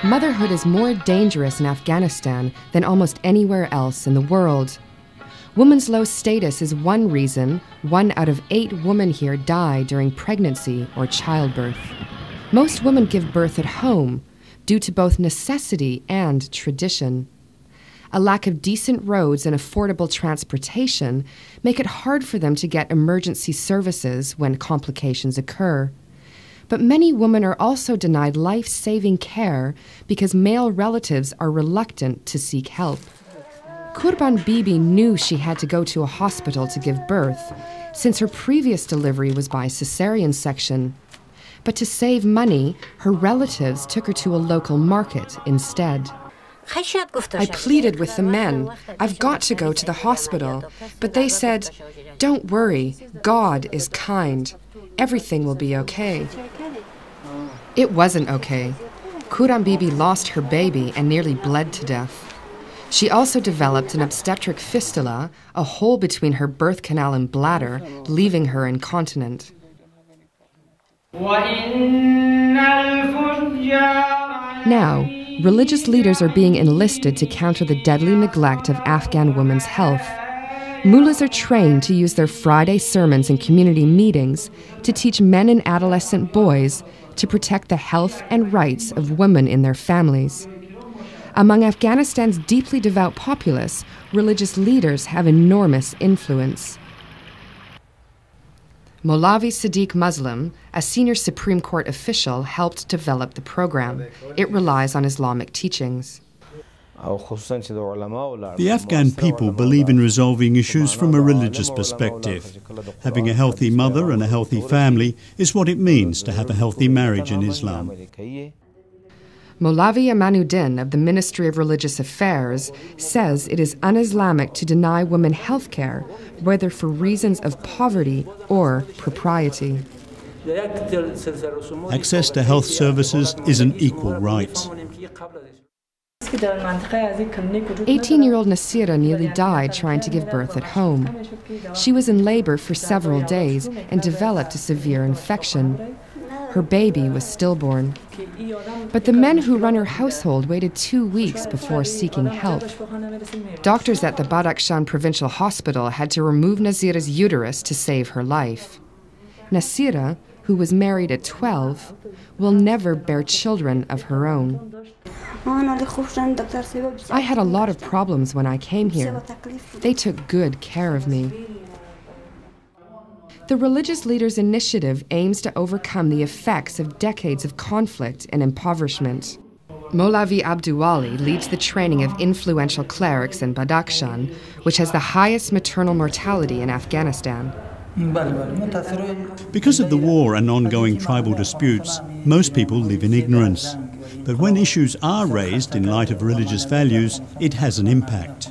Motherhood is more dangerous in Afghanistan than almost anywhere else in the world. Women's low status is one reason 1 out of 8 women here die during pregnancy or childbirth. Most women give birth at home due to both necessity and tradition. A lack of decent roads and affordable transportation make it hard for them to get emergency services when complications occur. But many women are also denied life-saving care because male relatives are reluctant to seek help. Qurban Bibi knew she had to go to a hospital to give birth, since her previous delivery was by cesarean section. But to save money, her relatives took her to a local market instead. I pleaded with the men, I've got to go to the hospital, but they said, don't worry, God is kind. Everything will be okay. It wasn't okay. Qurban Bibi lost her baby and nearly bled to death. She also developed an obstetric fistula, a hole between her birth canal and bladder, leaving her incontinent. Now, religious leaders are being enlisted to counter the deadly neglect of Afghan women's health. Mullahs are trained to use their Friday sermons and community meetings to teach men and adolescent boys to protect the health and rights of women in their families. Among Afghanistan's deeply devout populace, religious leaders have enormous influence. Maulavi Sadiq Muslim, a senior Supreme Court official, helped develop the program. It relies on Islamic teachings. The Afghan people believe in resolving issues from a religious perspective. Having a healthy mother and a healthy family is what it means to have a healthy marriage in Islam. Maulavi Amanuddin of the Ministry of Religious Affairs says it is un-Islamic to deny women health care, whether for reasons of poverty or propriety. Access to health services is an equal right. 18-year-old Nasira nearly died trying to give birth at home. She was in labor for several days and developed a severe infection. Her baby was stillborn. But the men who run her household waited 2 weeks before seeking help. Doctors at the Badakhshan Provincial Hospital had to remove Nasira's uterus to save her life. Nasira, who was married at 12, will never bear children of her own. I had a lot of problems when I came here. They took good care of me. The religious leaders' initiative aims to overcome the effects of decades of conflict and impoverishment. Maulavi Abduwali leads the training of influential clerics in Badakhshan, which has the highest maternal mortality in Afghanistan. Because of the war and ongoing tribal disputes, most people live in ignorance. But when issues are raised in light of religious values, it has an impact.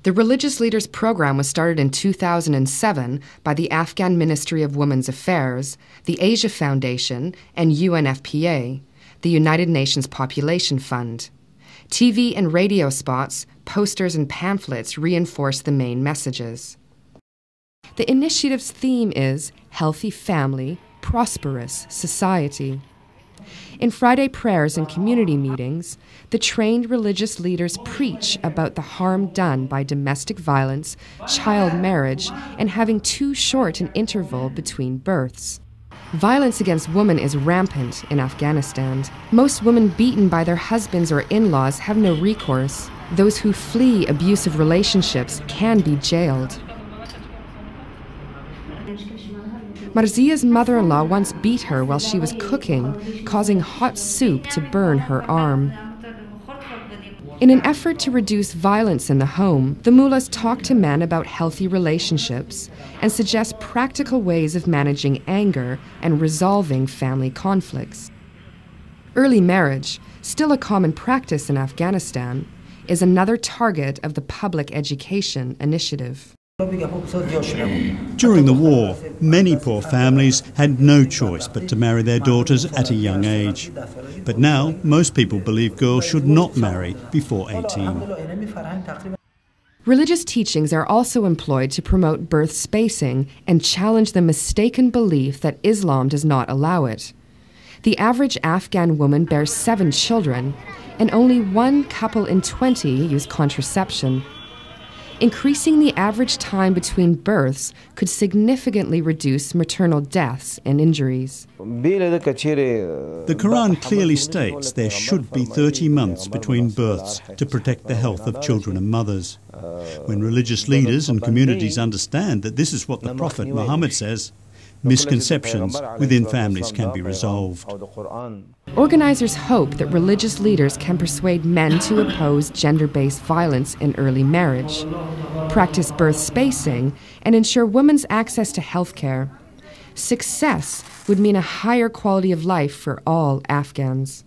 The Religious Leaders Program was started in 2007 by the Afghan Ministry of Women's Affairs, the Asia Foundation, and UNFPA, the United Nations Population Fund. TV and radio spots, posters, and pamphlets reinforce the main messages. The initiative's theme is Healthy Family, Prosperous Society. In Friday prayers and community meetings, the trained religious leaders preach about the harm done by domestic violence, child marriage, and having too short an interval between births. Violence against women is rampant in Afghanistan. Most women beaten by their husbands or in-laws have no recourse. Those who flee abusive relationships can be jailed. Marzia's mother-in-law once beat her while she was cooking, causing hot soup to burn her arm. In an effort to reduce violence in the home, the mullahs talk to men about healthy relationships and suggest practical ways of managing anger and resolving family conflicts. Early marriage, still a common practice in Afghanistan, is another target of the Public Education Initiative. During the war, many poor families had no choice but to marry their daughters at a young age. But now, most people believe girls should not marry before 18. Religious teachings are also employed to promote birth spacing and challenge the mistaken belief that Islam does not allow it. The average Afghan woman bears 7 children, and only 1 couple in 20 use contraception. Increasing the average time between births could significantly reduce maternal deaths and injuries. The Quran clearly states there should be 30 months between births to protect the health of children and mothers. When religious leaders and communities understand that this is what the Prophet Muhammad says, misconceptions within families can be resolved. Organizers hope that religious leaders can persuade men to oppose gender-based violence in early marriage, practice birth spacing, and ensure women's access to health care. Success would mean a higher quality of life for all Afghans.